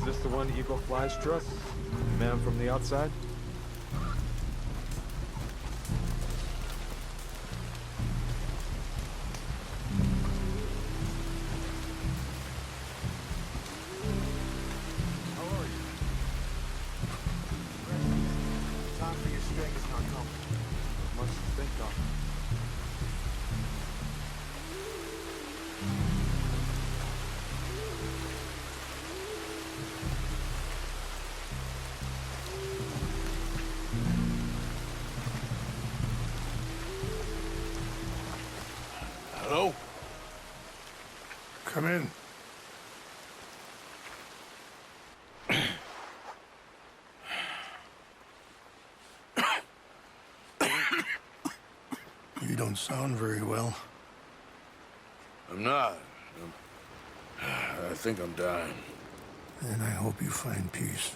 this the one Eagle flies trust? Man from the outside? How are you? Time for your string is not coming. Much to think of. Hello? Come in. You don't sound very well. I'm not. I think I'm dying. And I hope you find peace.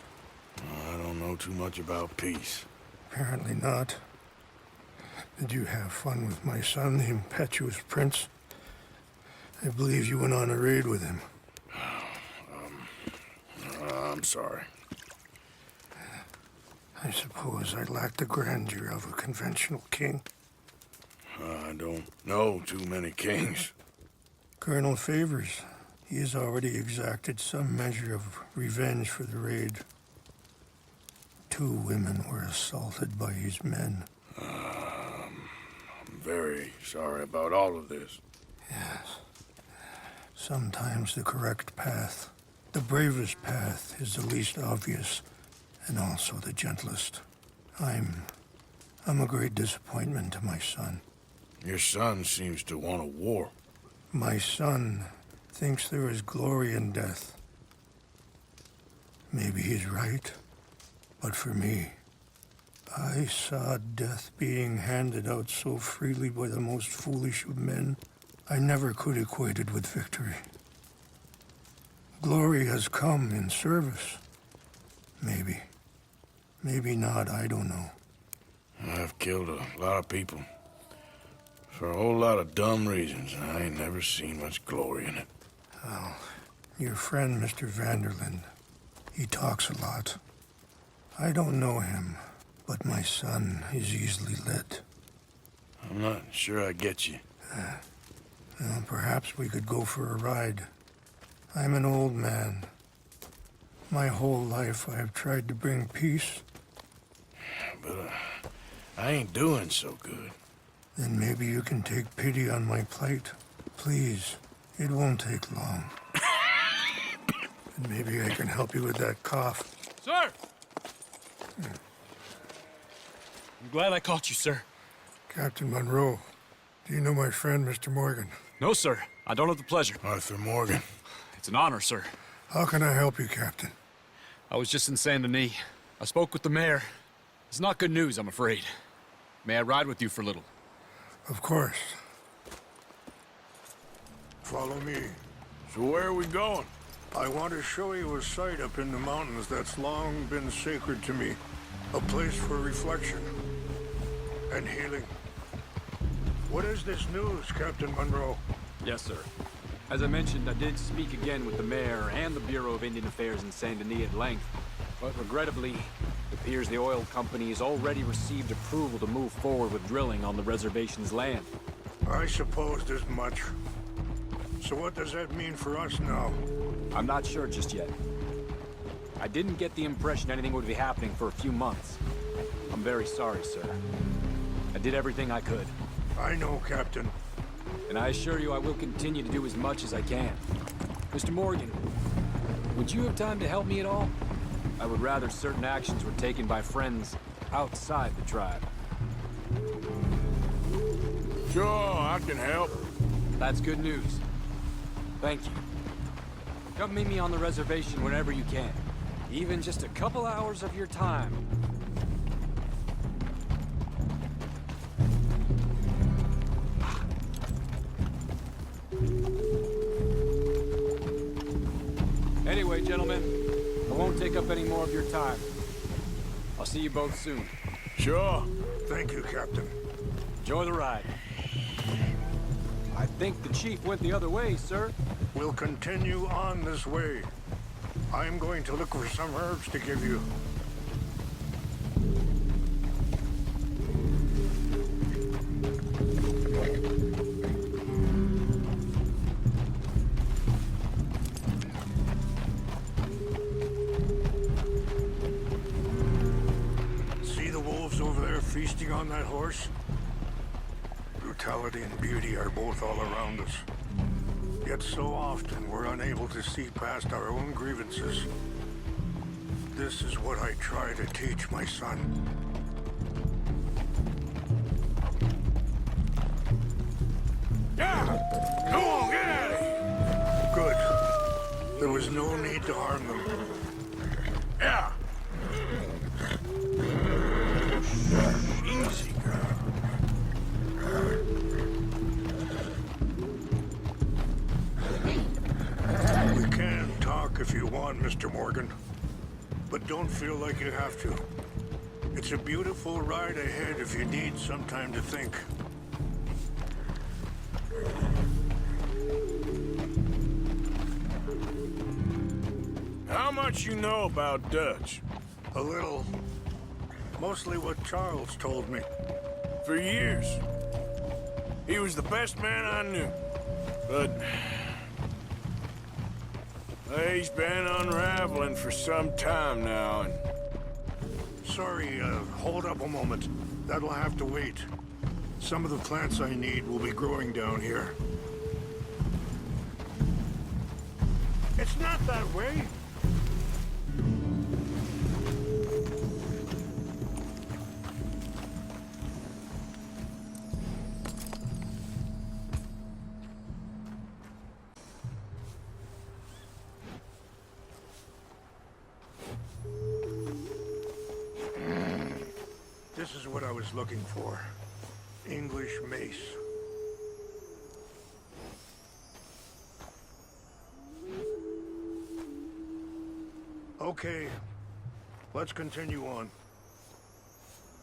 I don't know too much about peace. Apparently not. Did you have fun with my son, the impetuous prince? I believe you went on a raid with him. I'm sorry. I suppose I lacked the grandeur of a conventional king. I don't know too many kings. Colonel Favors, he has already exacted some measure of revenge for the raid. 2 women were assaulted by his men. I'm very sorry about all of this. Yes. Sometimes the correct path, the bravest path, is the least obvious, and also the gentlest. I'm a great disappointment to my son. Your son seems to want a war. My son thinks there is glory in death. Maybe he's right, but for me, I saw death being handed out so freely by the most foolish of men, I never could equate it with victory. Glory has come in service. Maybe. Maybe not, I don't know. I've killed a lot of people. For a whole lot of dumb reasons, and I ain't never seen much glory in it. Well, your friend, Mr. Vanderlyn, he talks a lot. I don't know him, but my son is easily led. I'm not sure I get you. Well, perhaps we could go for a ride. I'm an old man. My whole life I have tried to bring peace. But I ain't doing so good. Then maybe you can take pity on my plight. Please, it won't take long. And maybe I can help you with that cough. Sir! I'm glad I caught you, sir. Captain Monroe, do you know my friend, Mr. Morgan? No, sir. I don't have the pleasure. Arthur Morgan. It's an honor, sir. How can I help you, Captain? I was just in Saint Denis. I spoke with the mayor. It's not good news, I'm afraid. May I ride with you for a little? Of course. Follow me. So where are we going? I want to show you a site up in the mountains that's long been sacred to me. A place for reflection and healing. What is this news, Captain Monroe? Yes, sir. As I mentioned, I did speak again with the mayor and the Bureau of Indian Affairs in Saint Denis at length. But regrettably, it appears the oil company has already received approval to move forward with drilling on the reservation's land. I supposed as much. So what does that mean for us now? I'm not sure just yet. I didn't get the impression anything would be happening for a few months. I'm very sorry, sir. I did everything I could. I know, Captain. And I assure you I will continue to do as much as I can. Mr. Morgan, would you have time to help me at all? I would rather certain actions were taken by friends outside the tribe. Sure, I can help. That's good news. Thank you. Come meet me on the reservation whenever you can. Even just a couple hours of your time. Anyway, gentlemen, I won't take up any more of your time. I'll see you both soon. Sure. Thank you, Captain. Enjoy the ride. I think the chief went the other way, sir. We'll continue on this way. I'm going to look for some herbs to give you. See the wolves over there feasting on that horse? Brutality and beauty are both all around us. Yet so often we're unable to see past our own grievances. This is what I try to teach my son. Yeah! Come on, get out of here! Good. There was no need to harm them. Yeah! Easy, girl. We can talk if you want, Mr. Morgan. But don't feel like you have to. It's a beautiful ride ahead if you need some time to think. How much you know about Dutch? A little. Mostly what Charles told me. For years. He was the best man I knew. But he's been unraveling for some time now, and Sorry, hold up a moment. That'll have to wait. Some of the plants I need will be growing down here. It's not that way! This is what I was looking for. English mace. Okay, let's continue on.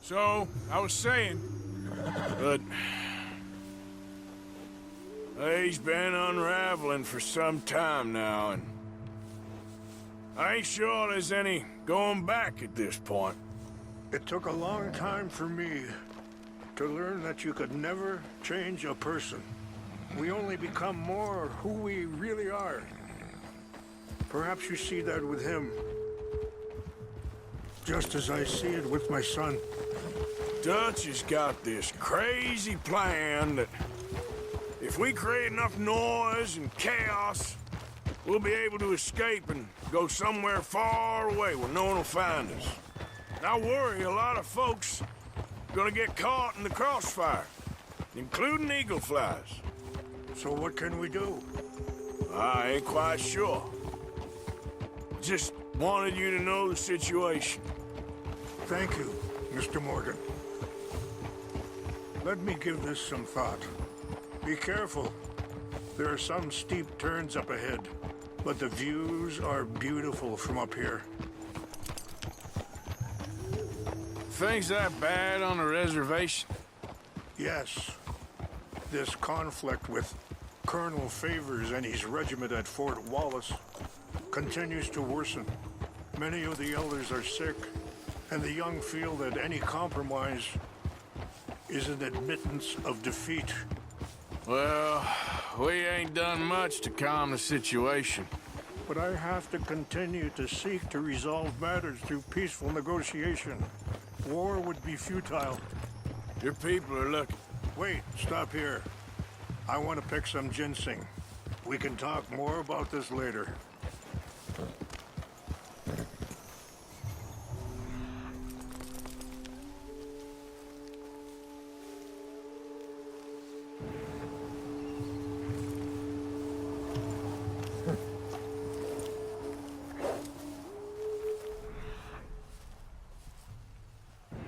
so, I was saying, but he's been unraveling for some time now, and I ain't sure there's any going back at this point. It took a long time for me to learn that you could never change a person. We only become more who we really are. Perhaps you see that with him. Just as I see it with my son. Dutch has got this crazy plan that if we create enough noise and chaos, we'll be able to escape and go somewhere far away where no one will find us. I worry a lot of folks are gonna get caught in the crossfire, including eagle flies. So what can we do? I ain't quite sure. Just wanted you to know the situation. Thank you, Mr. Morgan. Let me give this some thought. Be careful. There are some steep turns up ahead, but the views are beautiful from up here. Things that bad on the reservation? Yes. This conflict with Colonel Favors and his regiment at Fort Wallace continues to worsen. Many of the elders are sick, and the young feel that any compromise is an admittance of defeat. Well, we ain't done much to calm the situation. But I have to continue to seek to resolve matters through peaceful negotiation. War would be futile. Your people are looking. Wait, stop here. I want to pick some ginseng. We can talk more about this later.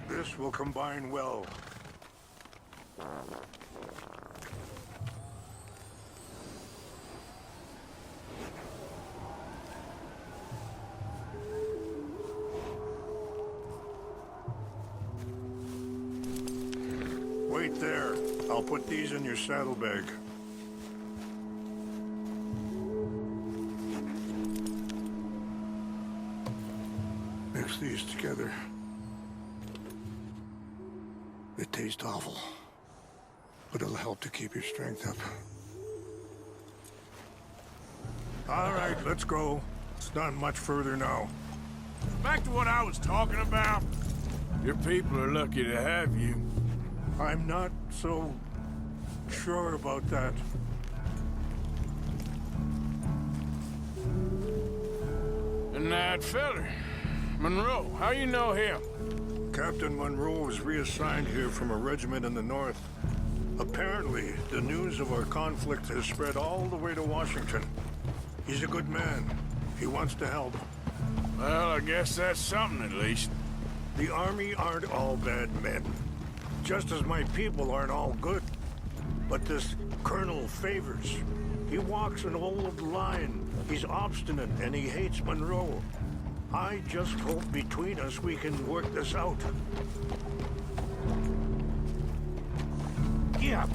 This will combine well. Wait there. I'll put these in your saddlebag. mix these together. They taste awful, but it'll help to keep your strength up. All right, let's go. It's not much further now. Back to what I was talking about. Your people are lucky to have you. I'm not so sure about that. And that feller, Monroe, how you know him? Captain Monroe was reassigned here from a regiment in the north. Apparently, the news of our conflict has spread all the way to Washington. He's a good man. He wants to help. Well, I guess that's something at least. The Army aren't all bad men. Just as my people aren't all good. But this Colonel Favors, he walks an old line. He's obstinate and he hates Monroe. I just hope between us we can work this out. Yeah.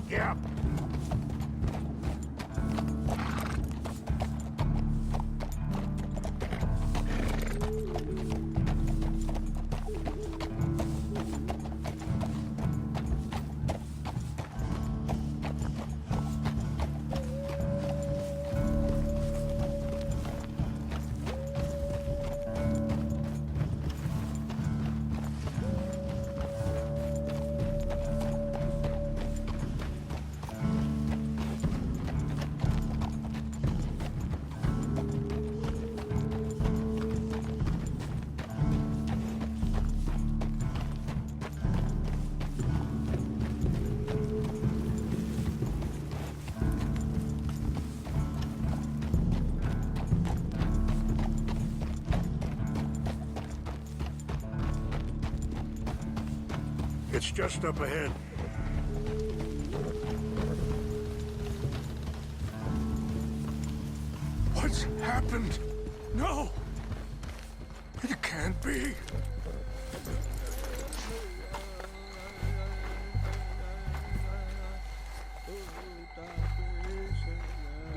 Yeah. It's just up ahead. What's happened? No! It can't be.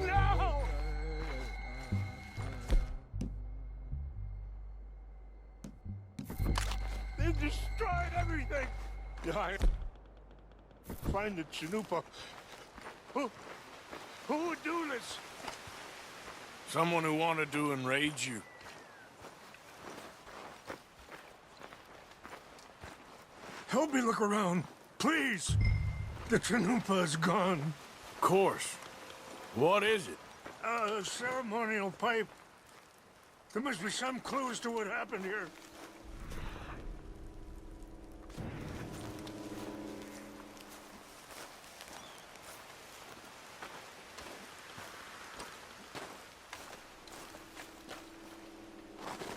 No! They destroyed everything! I find the Chanupa. Who would do this? Someone who wanted to enrage you. Help me look around, please. The Chanupa is gone. Of course. What is it? A ceremonial pipe. There must be some clues to what happened here.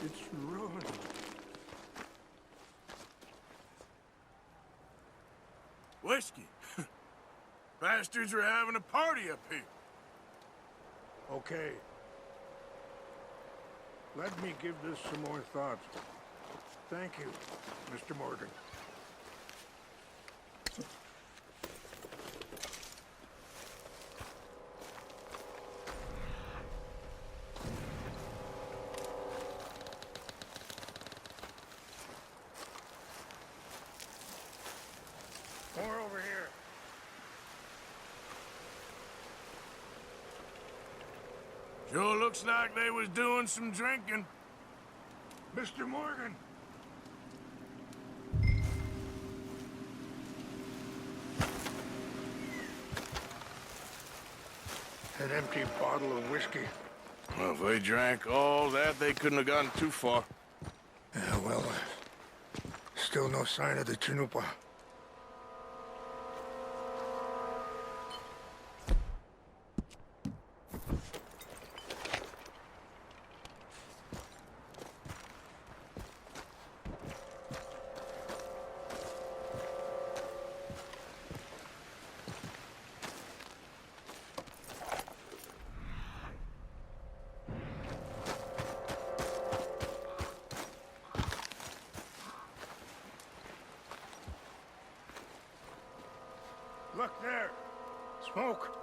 It's ruined. Whiskey. Bastards are having a party up here. Okay. Let me give this some more thought. Thank you, Mr. Morgan. More over here. Sure looks like they was doing some drinking. Mr. Morgan! An empty bottle of whiskey. Well, if they drank all that, they couldn't have gotten too far. Yeah, well, Still no sign of the Chanupa. Look there! Smoke!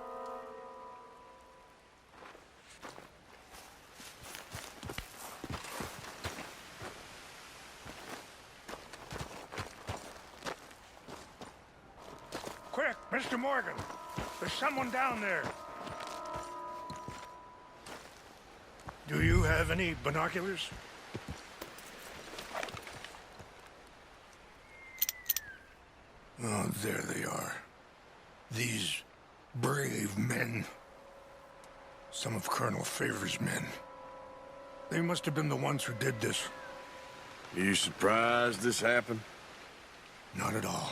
Quick, Mr. Morgan! There's someone down there! Do you have any binoculars? Oh, there they are. These brave men. Some of Colonel Favor's men. They must have been the ones who did this. You surprised this happened? Not at all.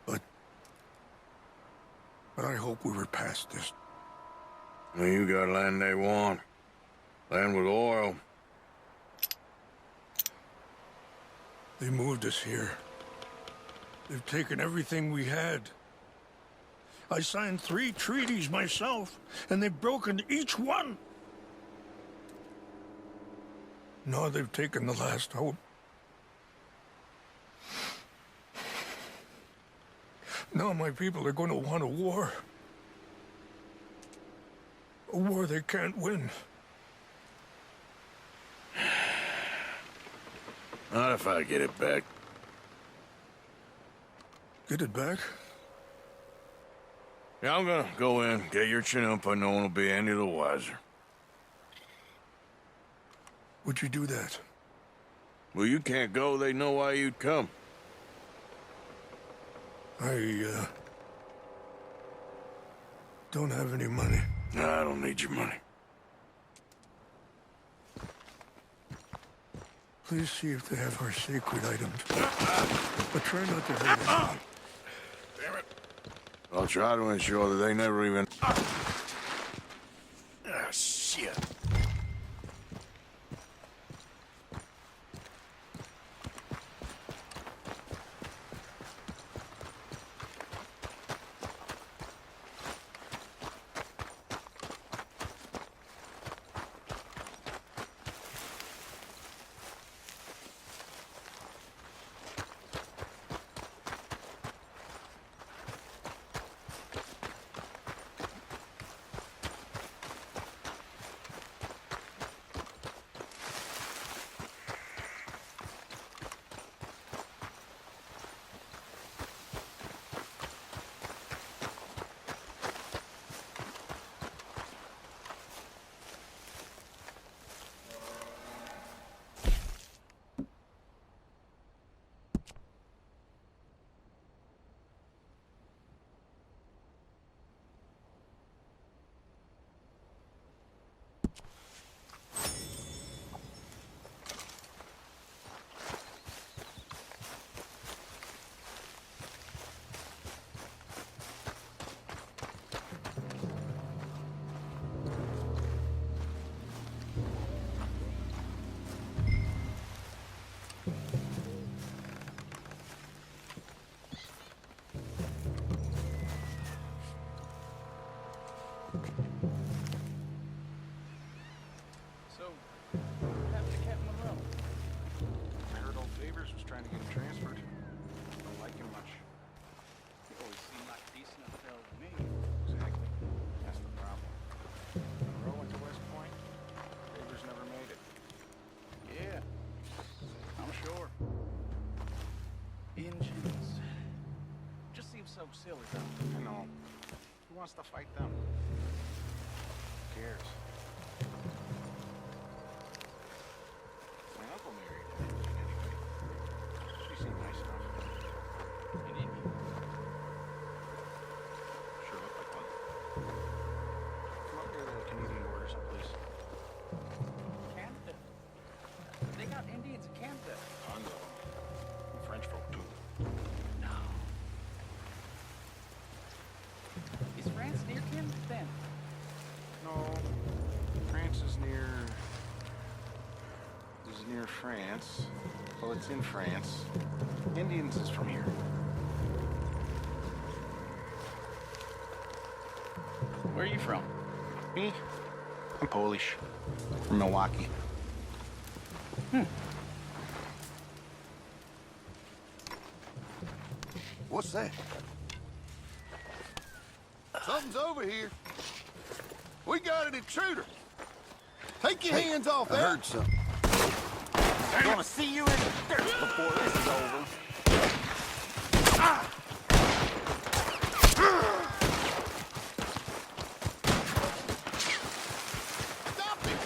But I hope we were past this. Well, you got land they want. Land with oil. They moved us here. They've taken everything we had. I signed 3 treaties myself, and they've broken each one. Now they've taken the last hope. Now my people are going to want a war. A war they can't win. Not if I get it back. Get it back? Yeah, I'm gonna go in, get your Chanupa, no one will be any the wiser. Would you do that? Well, you can't go, they know why you'd come. I don't have any money. No, I don't need your money. Please see if they have our sacred items. But try not to hurt us. Damn it. I'll try to ensure that they never even... Ah, shit. So, what happened to Captain Monroe? I heard old Favors was trying to get him transferred. Don't like him much. He always seemed like a decent enough fellow to me. Exactly. That's the problem. Monroe went to West Point. Favors never made it. Yeah, I'm sure. Engines. Just seems so silly, though. I know. Who wants to fight them? Who cares? My uncle married an Indian anyway. She seemed nice enough. An Indian? Sure looked like one. Come up near the Canadian border someplace. Canada? They got Indians in Canada. Tons of them. near France. Well, it's in France. Indians is from here. Where are you from? Me? I'm Polish. From Milwaukee. What's that? Something's over here. We got an intruder. Take your hands off that. I heard something. I want to see you in the dirt before this is over. Stop it!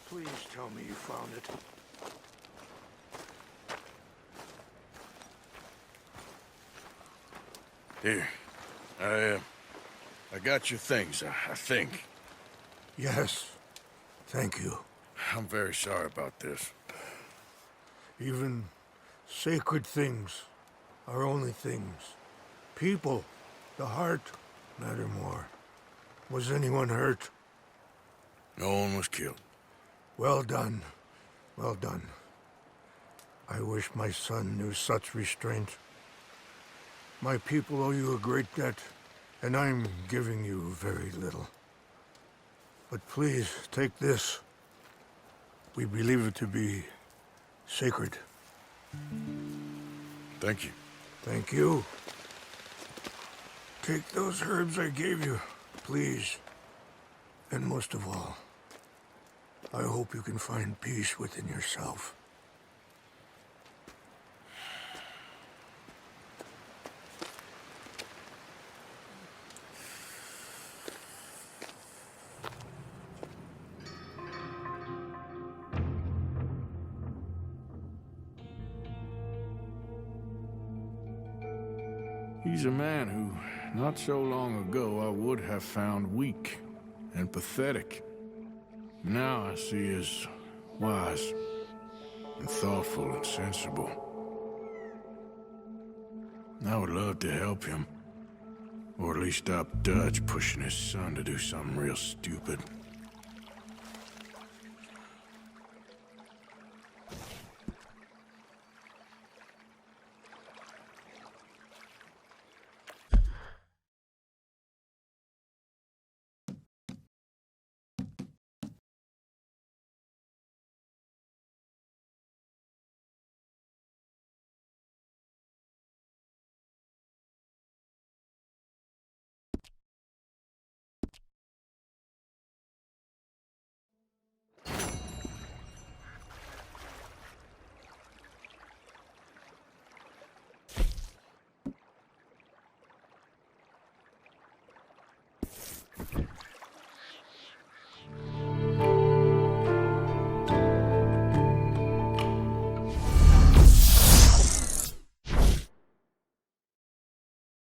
Please tell me you found it. Here. I got your things, I think. Yes. Thank you. I'm very sorry about this. Even sacred things are only things. People, the heart, matter more. Was anyone hurt? No one was killed. Well done. Well done. I wish my son knew such restraint. My people owe you a great debt, and I'm giving you very little. But please, take this. We believe it to be sacred. Thank you. Thank you. Take those herbs I gave you, please. And most of all, I hope you can find peace within yourself. He's a man who, not so long ago, I would have found weak and pathetic. Now I see as wise and thoughtful and sensible. I would love to help him, or at least stop Dutch pushing his son to do something real stupid.